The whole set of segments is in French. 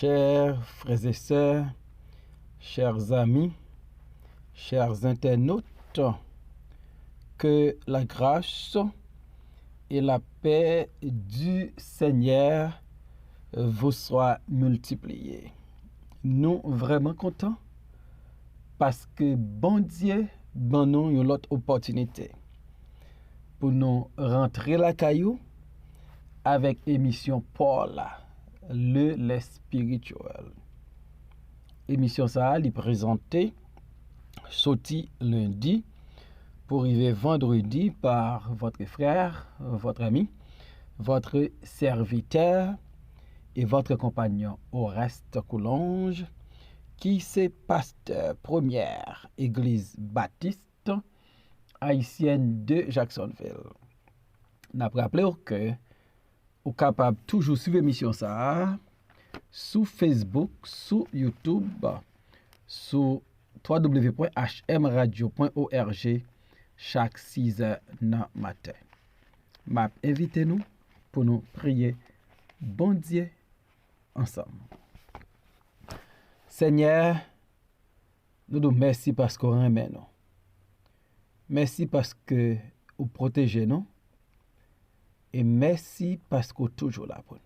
Chers frères et sœurs, chers amis, chers internautes, que la grâce et la paix du Seigneur vous soient multipliées. Nous vraiment contents parce que bon Dieu ben nous une autre opportunité pour nous rentrer la caillou avec émission Paul le lait spirituel. Émission ça est présentée sorti lundi pour arriver vendredi par votre frère, votre ami, votre serviteur et votre compagnon Oreste Coulonge, qui c'est pasteur première église baptiste haïtienne de Jacksonville. N'a rappelé que vous capable toujours suivre l'émission ça sur Facebook, sur YouTube, sur www.hmradio.org chaque 6 heures dans matin. M'a invité nous pour nous prier bon Dieu ensemble. Seigneur, nous nous merci parce qu'on remet nous. Merci parce que vous protégez nous. Et merci parce que vous êtes toujours là pour nous.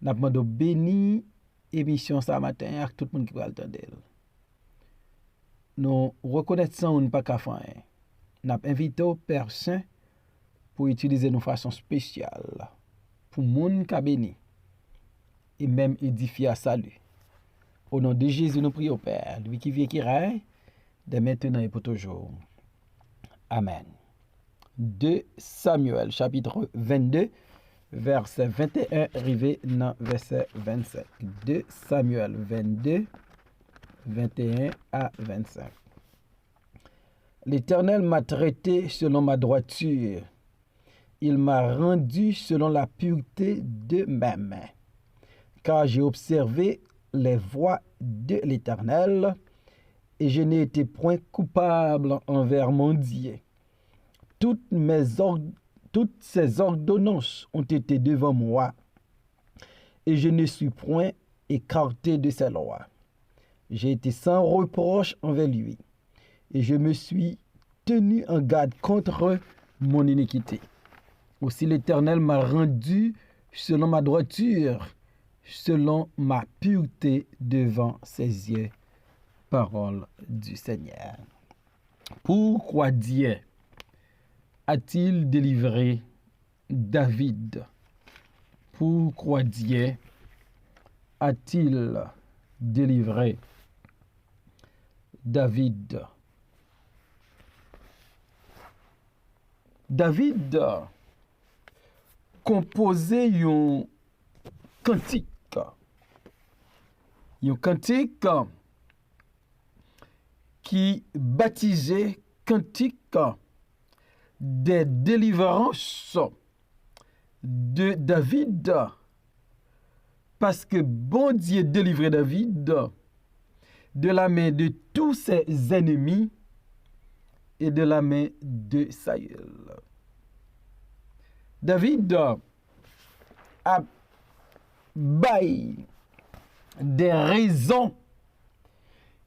Nous demandons béni émission ce matin à tout le monde qui va entendre. Nous reconnaissons nous pas qu'à faire. Nous invitons au Père Saint pour utiliser nos façon spéciale pour monde qui béni et même édifier à salut. Au nom de Jésus, nous prions au Père, lui qui vit et qui règne, dès maintenant et pour toujours. Amen. 2 Samuel, chapitre 22, verset 21, arrivé dans verset 25. 2 Samuel 22, 21 à 25. L'Éternel m'a traité selon ma droiture. Il m'a rendu selon la pureté de mes mains. Car j'ai observé les voies de l'Éternel et je n'ai été point coupable envers mon Dieu. Toutes ces ordonnances ont été devant moi, et je ne suis point écarté de ses lois. J'ai été sans reproche envers lui, et je me suis tenu en garde contre mon iniquité. Aussi l'Éternel m'a rendu selon ma droiture, selon ma pureté devant ses yeux. Parole du Seigneur. Pourquoi Dieu a-t-il délivré David? Pourquoi Dieu a-t-il délivré David? David composait un cantique. Un cantique qui baptisait cantique des délivrances de David, parce que bon Dieu délivrait David de la main de tous ses ennemis et de la main de Saül. David a baillé des raisons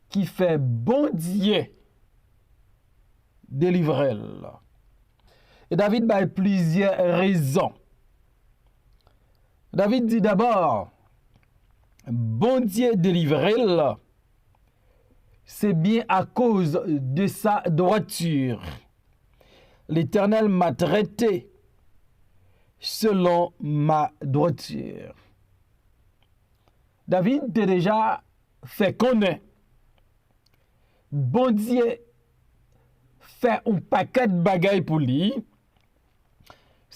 qui fait bon Dieu délivrer. Et David a plusieurs raisons. David dit d'abord, bon Dieu délivrer, c'est bien à cause de sa droiture. L'Éternel m'a traité selon ma droiture. David a déjà fait connaître. Bon Dieu fait un paquet de bagailles pour lui.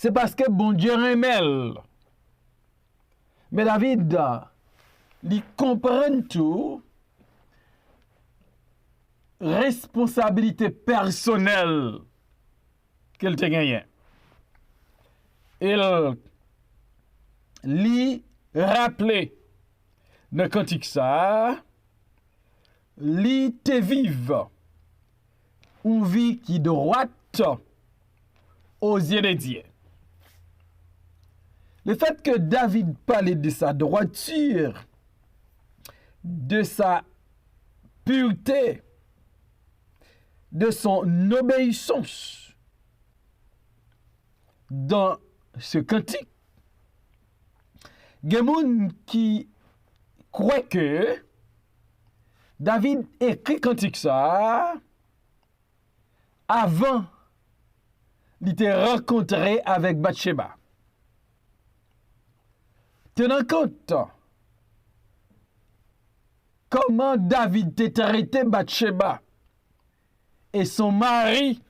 C'est parce que bon Dieu remet. Mais David, il comprend tout. Responsabilité personnelle qu'elle a gagnée. Il lui rappelait dans cantique ça, lui te vive une vie qui droite aux yeux de Dieu. Le fait que David parlait de sa droiture, de sa pureté, de son obéissance dans ce cantique, il y a des gens qui croient que David écrit cantique ça avant il était rencontré avec Bathsheba. Tenant compte comment David t'a traité Bathsheba et son mari,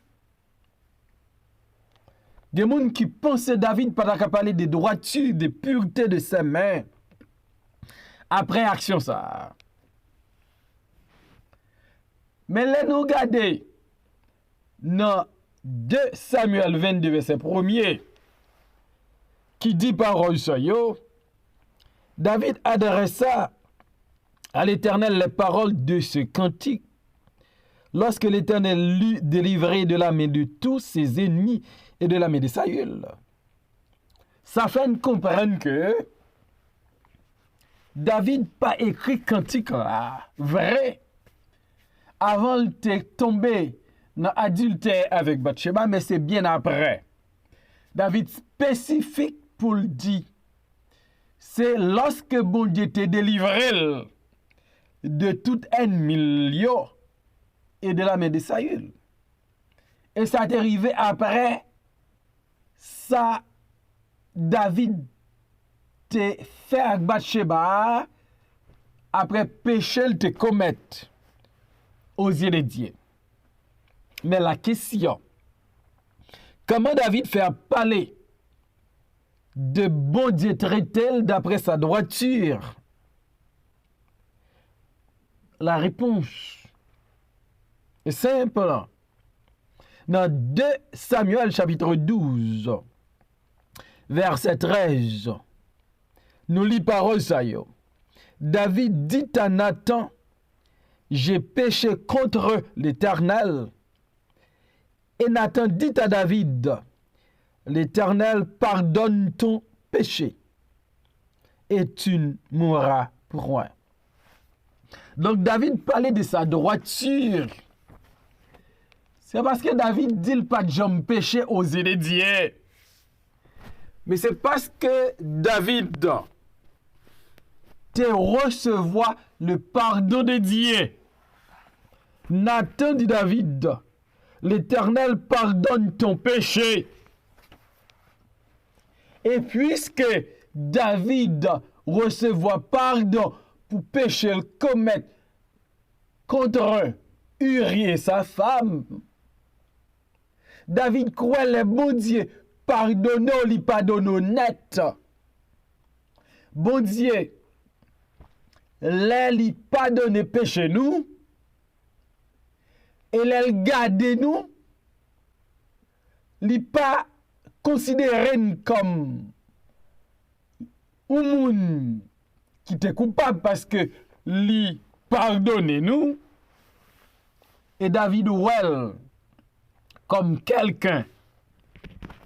des gens qui pensaient David pas qu'à parler de droiture, de pureté de ses mains après action ça. Mais là nous regardons dans 2 Samuel 22 verset 1er qui dit parole ça yo, David adressa à l'Éternel les paroles de ce cantique lorsque l'Éternel l'eut délivré de la main de tous ses ennemis et de la main de Saül. Ça fait nous comprendre que David pas écrit cantique vrai avant de tomber dans adultère avec Bathsheba, mais c'est bien après. David spécifique pour le dire. C'est lorsque bon Dieu t'a délivré de tout ennemi et de la main de Saül. Et ça est arrivé après ça, David t'a fait avec Bathsheba après péché il te commettre aux yeux de Dieu. Mais la question, comment David fait parler de bon Dieu traité d'après sa droiture? La réponse est simple. Dans 2 Samuel chapitre 12, verset 13, nous lisons parole ça yo. David dit à Nathan, j'ai péché contre l'Éternel. Et Nathan dit à David, l'Éternel pardonne ton péché et tu ne mourras point. Donc David parlait de sa droiture. C'est parce que David dit pas de jamais péché aux yeux de Dieu. Mais c'est parce que David te recevoir le pardon de Dieu. Nathan dit David, l'Éternel pardonne ton péché. Et puisque David recevoir pardon pour péché le commettre contre Uri et sa femme, David croit le bon Dieu pardonne, lui pardonne net. Bon Dieu, lui pardonne péché nous, et elle garde nous, li pas considéré comme un monde qui était coupable parce que li pardonne nous, et David Ouel comme quelqu'un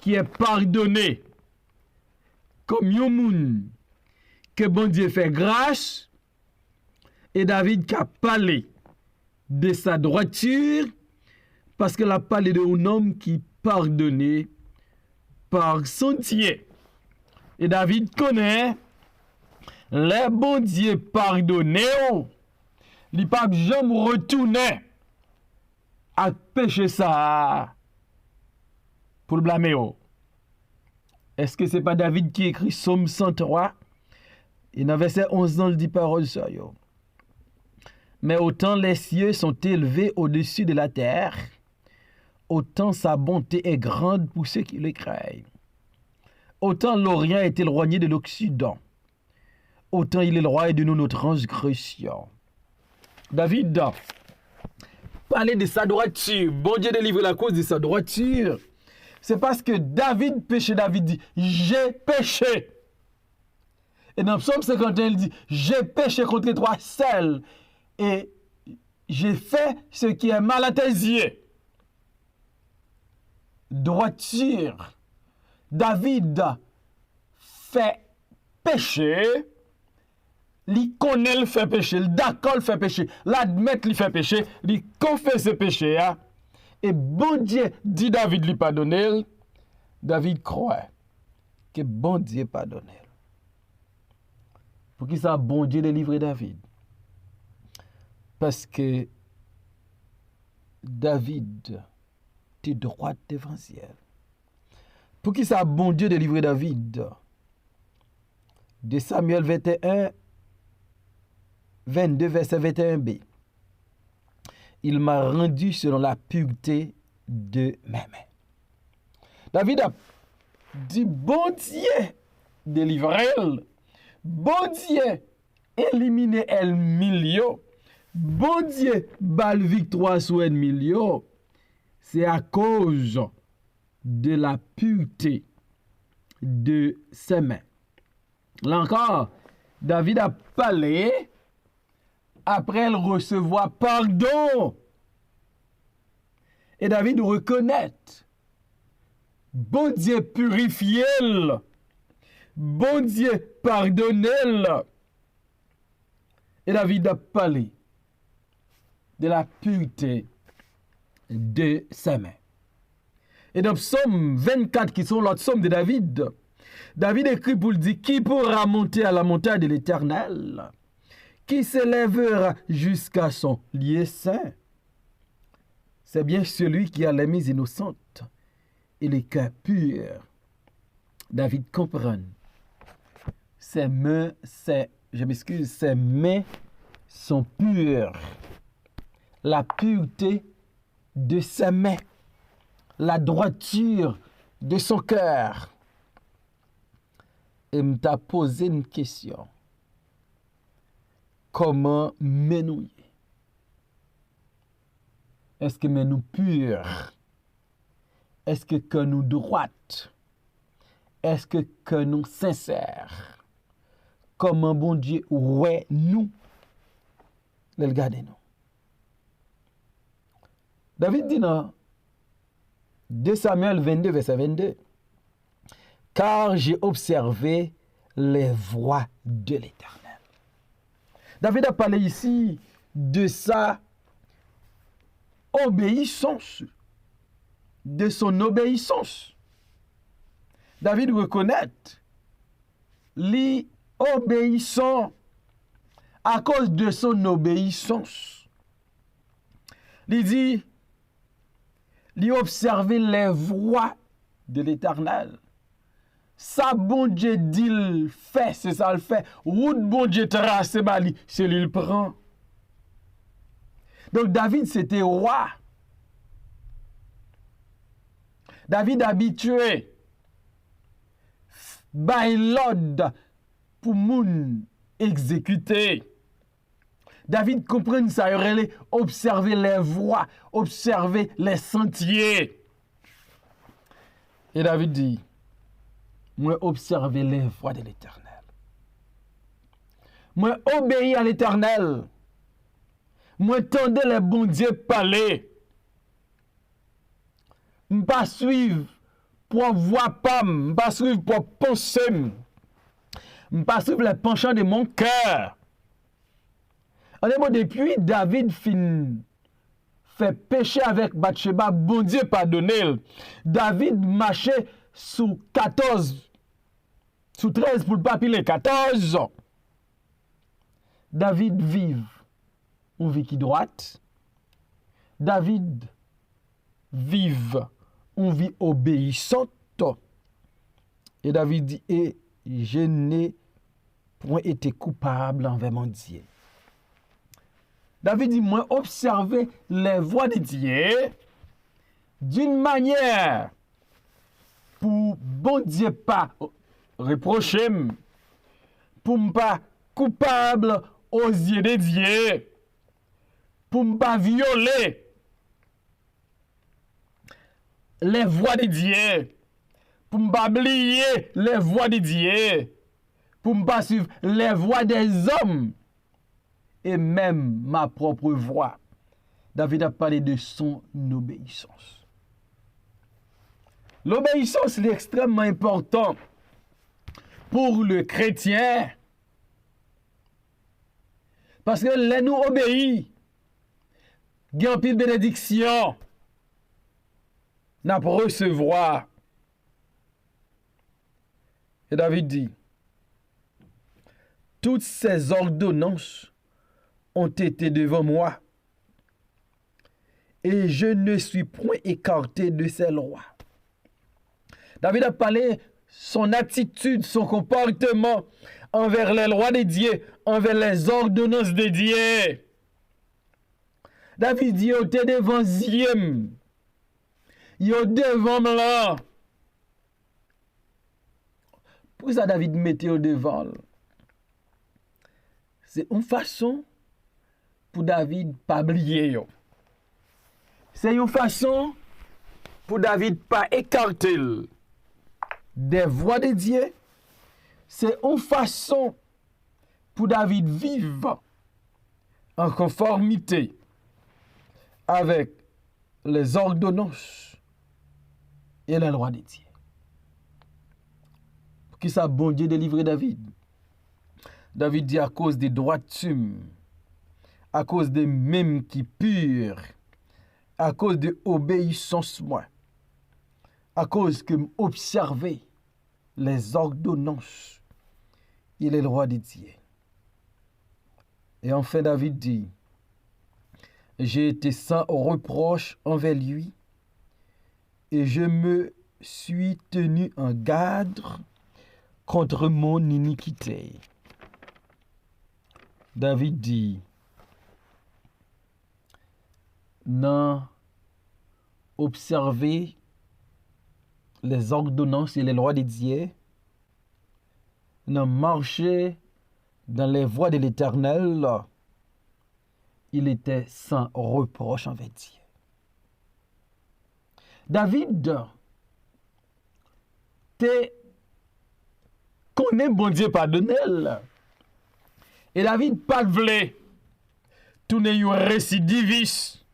qui est pardonné, comme un monde que bon Dieu fait grâce, et David qui a parlé de sa droiture, parce qu'il a parlé d'un homme qui pardonnait par son Dieu. Et David connaît les bon Dieu pardonnés, il pas jamais retourner à pécher ça pour le blâmer. Est-ce que c'est pas David qui écrit Psaume 103 et dans verset 11 il dit parole ça yo. Mais autant les cieux sont élevés au-dessus de la terre, autant sa bonté est grande pour ceux qui le craignent. Autant l'Orient est éloigné de l'Occident, autant il est loin de nous nos transgressions. David parlait de sa droiture. Bon Dieu délivre la cause de sa droiture. C'est parce que David péché, David dit, j'ai péché. Et dans Psaume 51, il dit, j'ai péché contre toi seul. Et j'ai fait ce qui est mal à tes yeux. Droiture. David fait péché, il connaît le fait péché, il d'accord le fait péché, l'admet le fait péché, il confesse le péché, et bon Dieu dit David lui pardonner, David croit que bon Dieu pardonne. Pour qui ça bon Dieu délivrer David? Parce que David était droit devant ciel. Pour qui ça bon Dieu délivrer David? De Samuel 21, 22, verset 21b. Il m'a rendu selon la pureté de mes mains. David a dit, bon Dieu, délivrer, bon Dieu, éliminer el milieu, bon Dieu, bal victoire sur ennemi, c'est à cause de la pureté de ses mains. Là encore, David a parlé après le recevoir pardon. Et David reconnaît, bon Dieu purifié, bon Dieu pardonné. Et David a parlé de la pureté de ses mains. Et dans Psaume 24, qui sont l'autre psaume de David, David écrit pour dire, qui pourra monter à la montagne de l'Éternel? Qui s'élèvera jusqu'à son lieu saint? C'est bien celui qui a les mains innocentes et les cœurs purs. David comprend. Ses mains, ses mains sont pures. La pureté de ses mains, la droiture de son cœur. Et m'a posé une question. Comment nous? Est-ce que nous purs? Est-ce que nous droites? Est-ce que nous sincères? Comment bon Dieu ouais nous? Regardez-nous. David dit dans 2 Samuel 22, verset 22, car j'ai observé les voies de l'Éternel. David a parlé ici de sa obéissance, de son obéissance. David reconnaît l'obéissant à cause de son obéissance. Il dit, il observer les voies de l'Éternel. Ça, bon Dieu dit le fait, c'est ça le fait. Route bon Dieu trace, c'est lui le prend. Donc David, c'était roi. David habitué. By l'ordre pour moun exécuter. David comprend ça, il aurait observer les voies, observer les sentiers. Et David dit, moi observer les voies de l'Éternel. Moi obéir à l'Éternel. Moi tendez les bons dieux parler. M'pas suivre pour voir pas, m'pas suivre pour penser, m'pas suivre les penchants de mon cœur. En un mot, depuis David fait pécher avec Bathsheba, bon Dieu pardonné. David marchait sous 14, sous 13 pour le papier, les 14. David vive une vie qui droite. David vive une vie obéissante. Et David dit, et je n'ai point été coupable envers mon Dieu. David dit, moi, observer les voies de Dieu d'une manière pour bon Dieu pas reprocher, pour ne pas coupable aux yeux de Dieu, pour ne pas violer les voies de Dieu, pour ne pas oublier les voies de Dieu, pour ne pas suivre les voies des hommes et même ma propre voix. David a parlé de son obéissance. L'obéissance est extrêmement important pour le chrétien. Parce que là, nous obéissons. Il y a une pile bénédiction. N'a pas recevoir. Et David dit, toutes ces ordonnances ont été devant moi, et je ne suis point écarté de ces lois. David a parlé son attitude, son comportement envers les lois de Dieu, envers les ordonnances de Dieu. David dit, il était devant Ziem. Il est devant là. Pour ça, David mettait au devant. C'est une façon pour David pas oublier. C'est une façon pour David pas écarter des voies de Dieu. C'est une façon pour David vivre en conformité avec les ordonnances et les lois de Dieu. Pour qui ça, bon Dieu délivrer David? David dit à cause des droitures, à cause des mêmes qui purs, à cause de obéissance moi, à cause que m'observer les ordonnances et les lois de Dieu. Et enfin David dit, j'ai été sans reproche envers lui et je me suis tenu en garde contre mon iniquité. David dit, non, observer les ordonnances et les lois de Dieu, non, marcher dans les voies de l'Éternel, il était sans reproche envers Dieu. David connaît bon Dieu pardonner. Et David pas voulait tourner un récidiviste.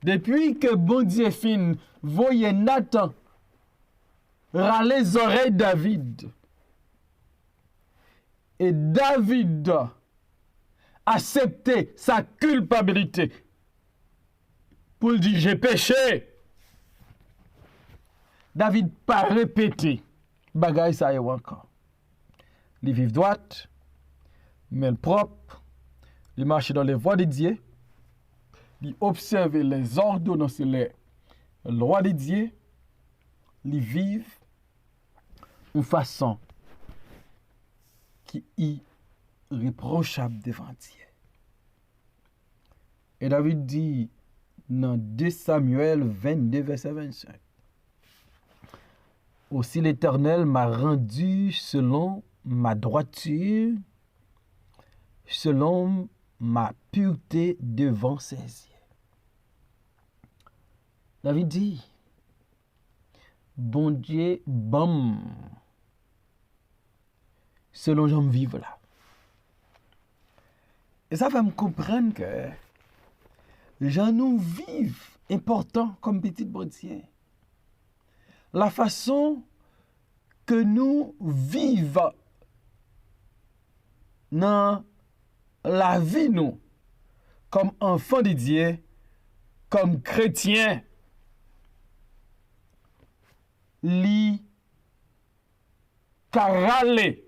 Depuis que bon Dieu fin voyait Nathan râler les oreilles de David. Et David accepté sa culpabilité pour dire j'ai péché. David pas répété bagaille ça y encore. Il vit droite, mais propre, il marche dans les voies de Dieu, il observe les ordonnances et les lois de Dieu, il vit une façon qui est irréprochable devant Dieu. Et David dit dans 2 Samuel 22, verset 25, aussi l'Éternel m'a rendu selon ma droiture, selon ma pureté devant ses yeux. David dit, bon Dieu, bam, selon j'en vive là. Et ça fait me comprendre que j'en nous vivent important comme petit bon Dieu. La façon que nous vivons dans la vie, nous, comme enfants de Dieu, comme chrétiens, li carale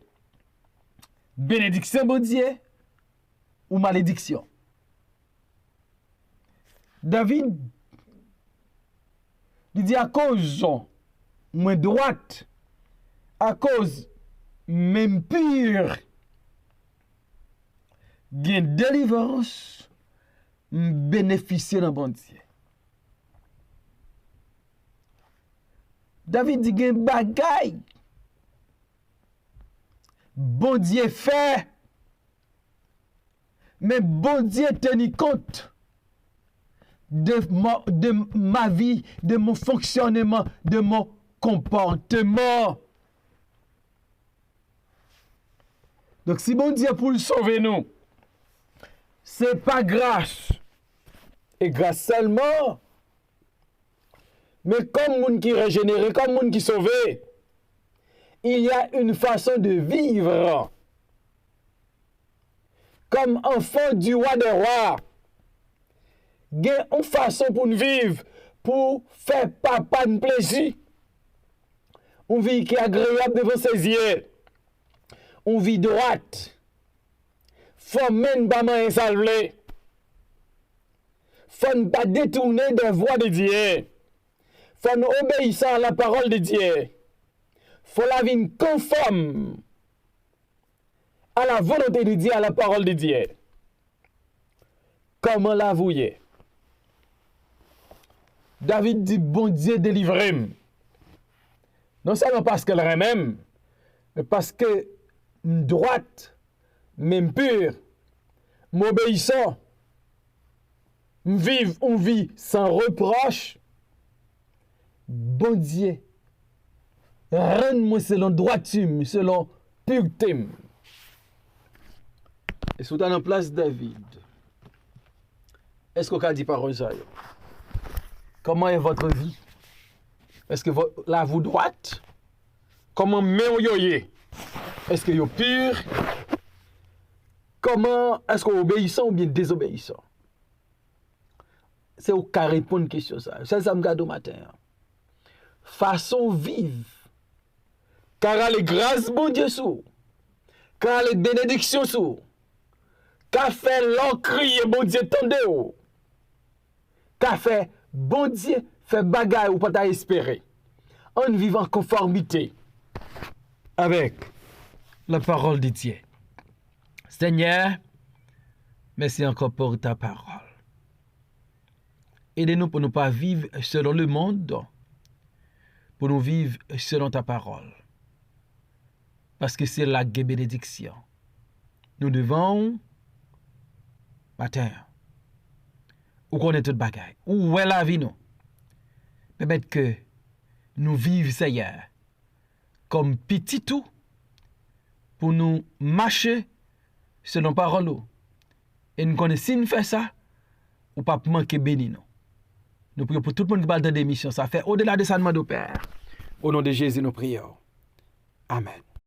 bénédiction bon Dieu ou malédiction. David il dit à cause moins droite, à cause même pire, gain délivrance, bénéficier dans bon Dieu. David dit gain bagaille, bon Dieu fait, mais bon Dieu tenu compte de ma vie, de mon fonctionnement, de mon comportement. Donc si bon Dieu pour le sauver nous, c'est pas grâce. Et grâce seulement. Mais comme monde qui régénéré, comme monde qui sauvé. il y a une façon de vivre comme enfant du roi des rois. Il y a une façon pour nous vivre, pour faire papa de plaisir. Une vie qui est agréable devant ses yeux. Une vie droite. Faut même pas m'en salver. Faut ne pas détourner des voies de Dieu. Faut nous obéir à la parole de Dieu. Faut la vie conforme à la volonté de Dieu, à la parole de Dieu. Comment l'avouer? David dit, bon Dieu, délivrez-moi. Non seulement parce qu'elle même, mais parce que droite, même pure, m'obéissant, vivre une vie sans reproche, bon Dieu, rends-moi selon droiture, selon pureté. Et sous en place David, est-ce qu'on a dit parole ça? Comment est votre vie? Est-ce que la vous droite? Comment yoye? Est-ce que vous pur? Comment est-ce qu'on obéissant ou bien désobéissant? C'est au cas répondre à une question ça. C'est ça me garde au matin. Façon vive. Car les grâces bon Dieu sous. Car les bénédictions sous. Car fait l'encre bon Dieu tendez. Car fait bon Dieu fait bagaille ou pas ta espérer. En vivant en conformité avec la parole de Dieu. Seigneur, merci encore pour ta parole. Aidez-nous pour ne pas vivre selon le monde, pour nous vivre selon ta parole. Parce que c'est la bénédiction. Nous devons, matin, ou connaître toute bagaille, ou est la vie nous, permettre que nous vivions Seigneur comme petit tout pour nous marcher selon parole. Et nous connaissons si nous faisons ça, ou pas manquer béni nous. Nous prions pour tout le monde qui parle de l'émission. Ça fait au-delà de ça, nous demandons au Père. Au nom de Jésus, nous prions. Amen.